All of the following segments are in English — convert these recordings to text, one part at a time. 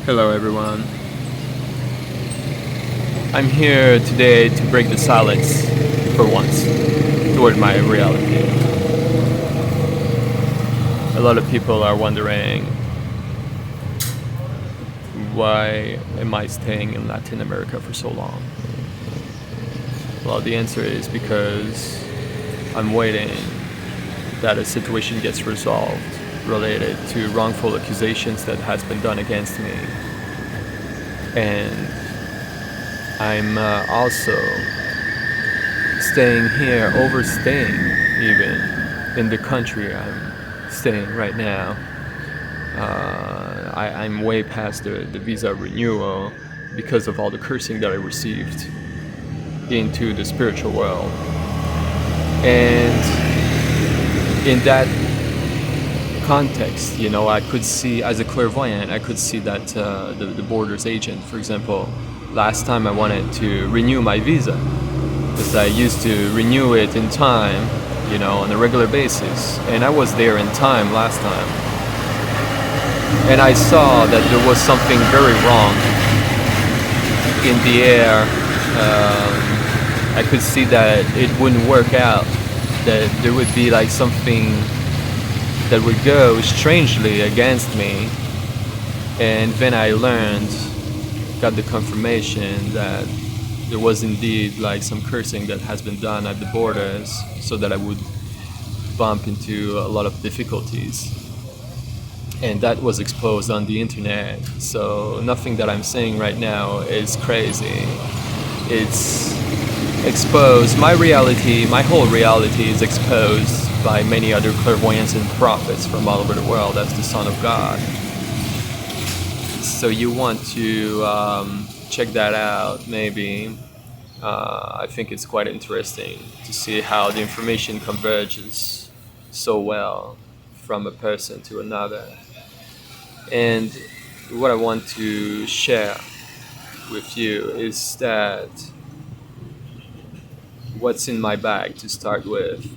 Hello, everyone. I'm here today to break the silence for once toward my reality. A lot of people are wondering, why am I staying in Latin America for so long? Well, the answer is because I'm waiting that a situation gets resolved related to wrongful accusations that has been done against me. And I'm also staying here, overstaying even in the country I'm staying right now. I'm way past the visa renewal because of all the cursing that I received into the spiritual world. And in that context, I could see, as a clairvoyant, I could see that the border's agent, for example, last time I wanted to renew my visa, because I used to renew it in time, on a regular basis, and I was there in time last time, and I saw that there was something very wrong in the air. I could see that it wouldn't work out, that there would be like something that would go strangely against me. And then I got the confirmation that there was indeed like some cursing that has been done at the borders, so that I would bump into a lot of difficulties. And that was exposed on the internet. So nothing that I'm saying right now is crazy. It's exposed. My reality, my whole reality is exposed by many other clairvoyants and prophets from all over the world as the Son of God. So you want to check that out, maybe. I think it's quite interesting to see how the information converges so well from a person to another. And what I want to share with you is that what's in my bag to start with.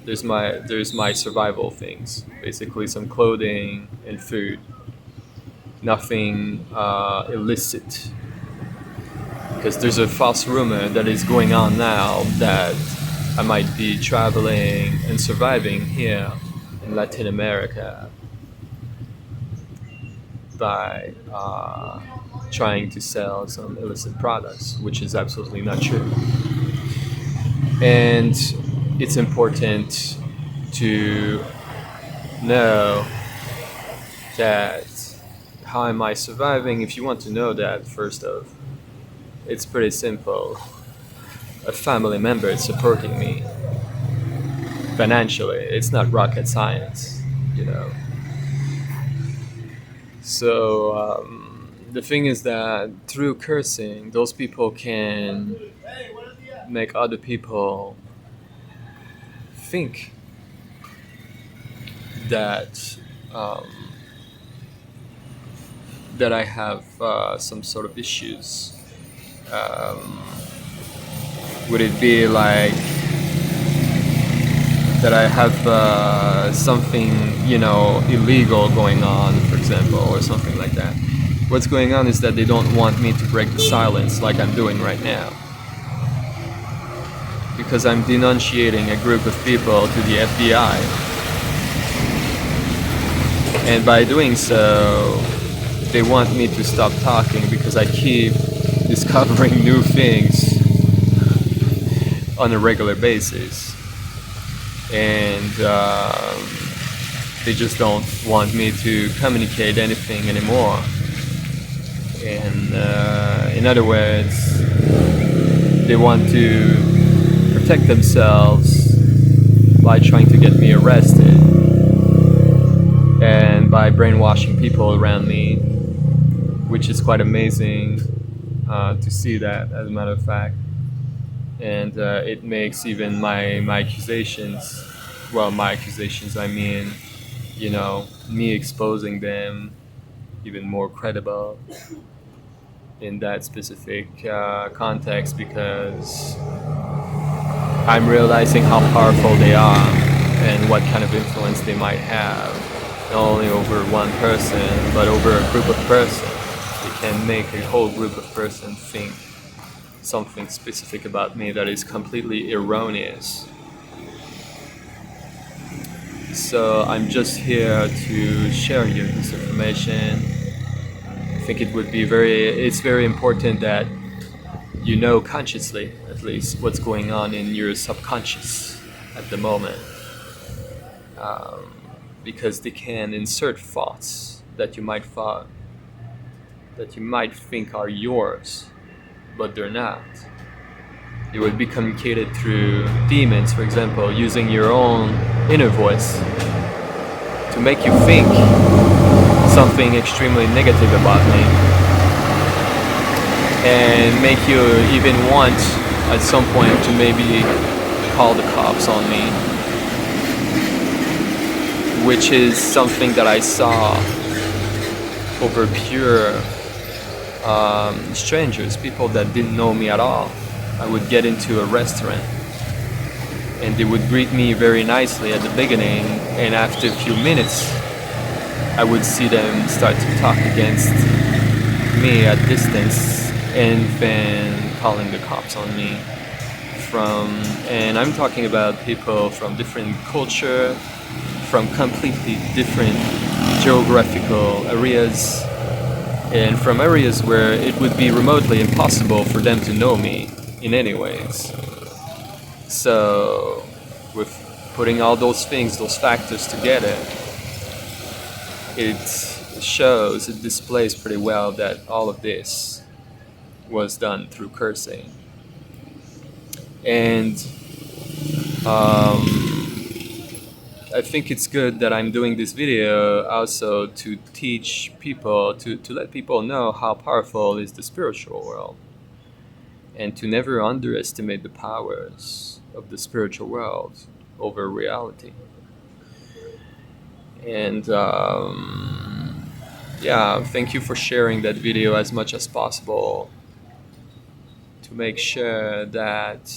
There's my survival things, basically some clothing and food. Nothing illicit, because there's a false rumor that is going on now that I might be traveling and surviving here in Latin America by trying to sell some illicit products, which is absolutely not true. And it's important to know that how am I surviving. If you want to know that, first off, it's pretty simple. A family member is supporting me financially. It's not rocket science, So the thing is that through cursing, those people can make other people think that that I have some sort of issues. Would it be like that I have something, illegal going on, for example, or something like that? What's going on is that they don't want me to break the silence like I'm doing right now, because I'm denunciating a group of people to the FBI. And by doing so, they want me to stop talking because I keep discovering new things on a regular basis. And they just don't want me to communicate anything anymore. And in other words, they want to protect themselves by trying to get me arrested and by brainwashing people around me, which is quite amazing to see that, as a matter of fact. And it makes even my accusations, I mean, me exposing them even more credible in that specific context, because I'm realizing how powerful they are and what kind of influence they might have. not only over one person, but over a group of persons. It can make a whole group of persons think something specific about me that is completely erroneous. So I'm just here to share you this information. I think it's very important that you know consciously, at least, what's going on in your subconscious at the moment. Because they can insert thoughts that you might think are yours, but they're not. It would be communicated through demons, for example, using your own inner voice to make you think something extremely negative about me, and make you even want at some point to maybe call the cops on me, which is something that I saw over pure strangers, people that didn't know me at all. I would get into a restaurant and they would greet me very nicely at the beginning, and after a few minutes I would see them start to talk against me at distance and then calling the cops on me. And I'm talking about people from different culture, from completely different geographical areas, and from areas where it would be remotely impossible for them to know me in any ways. So with putting all those things, those factors together, it displays pretty well that all of this was done through cursing. And I think it's good that I'm doing this video also to teach people, to let people know how powerful is the spiritual world, and to never underestimate the powers of the spiritual world over reality. And thank you for sharing that video as much as possible to make sure that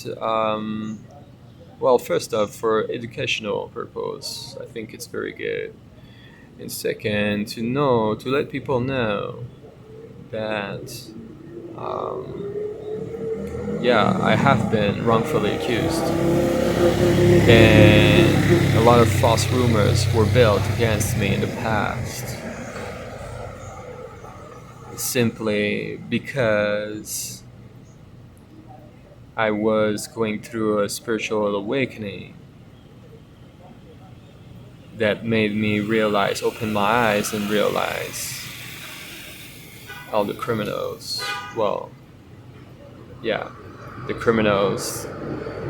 first off, for educational purpose, I think it's very good. And second, to let people know that I have been wrongfully accused, and a lot of false rumors were built against me in the past, simply because I was going through a spiritual awakening that made me open my eyes and realize all the criminals, the criminals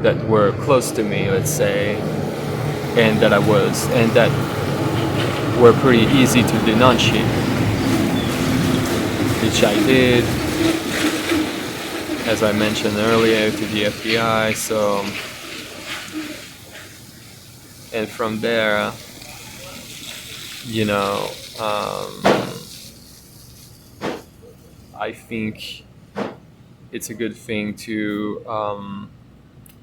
that were close to me, let's say, and that were pretty easy to denunciate, which I did, as I mentioned earlier, to the FBI. So, and from there, I think it's a good thing to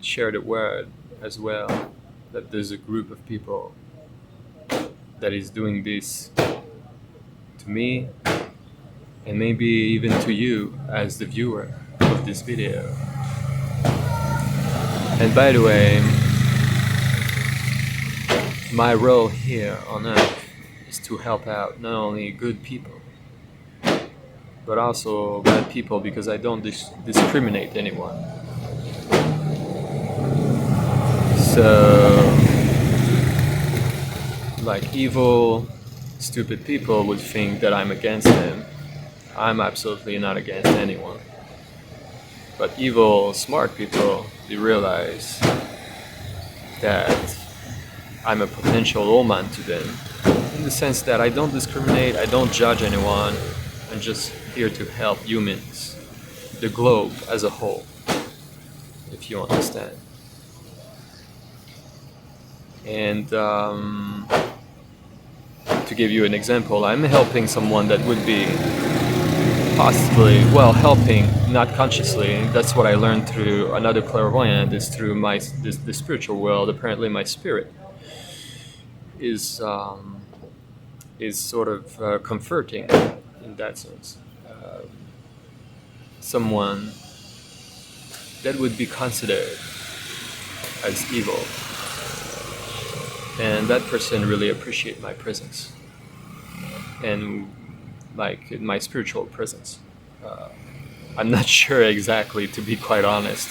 share the word as well, that there's a group of people that is doing this to me, and maybe even to you as the viewer of this video. And by the way, my role here on Earth is to help out not only good people, but also bad people, because I don't discriminate anyone. So, like evil, stupid people would think that I'm against them. I'm absolutely not against anyone. But evil, smart people, they realize that I'm a potential omen to them, in the sense that I don't discriminate, I don't judge anyone. I'm just here to help humans, the globe as a whole, if you understand. And to give you an example, I'm helping someone that would be possibly, helping, not consciously. That's what I learned through another clairvoyant, is through the spiritual world. Apparently my spirit is is sort of comforting in that sense. Someone that would be considered as evil, and that person really appreciate my presence and like my spiritual presence. I'm not sure exactly, to be quite honest,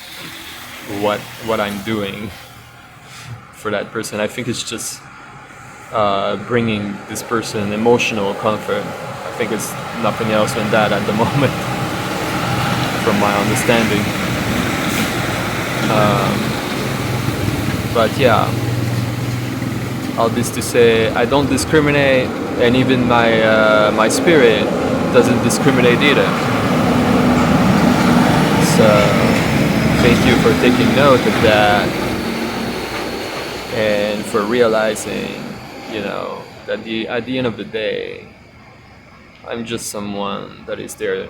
what I'm doing for that person. I think it's just bringing this person emotional comfort. I think it's nothing else than that at the moment, from my understanding. But yeah, all this to say, I don't discriminate, and even my spirit doesn't discriminate either. So thank you for taking note of that, and for realizing, that at the end of the day, I'm just someone that is there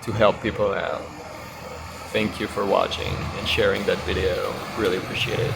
to help people out. Thank you for watching and sharing that video. Really appreciate it.